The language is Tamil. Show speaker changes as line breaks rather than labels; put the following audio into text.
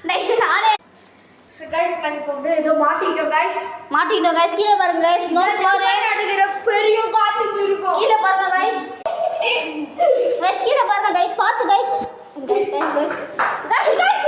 நானே
गाइस பண்ணிப்போம் ஏதோ மாட்டிட்டோம் गाइस
கீழ பாருங்க गाइस நோ ஃப்ளோர்
நடுகிற பெரிய காட்டு மிருகம்
கீழ பாருங்க गाइस கீழ பாருங்க गाइस பாத்து गाइस गाइस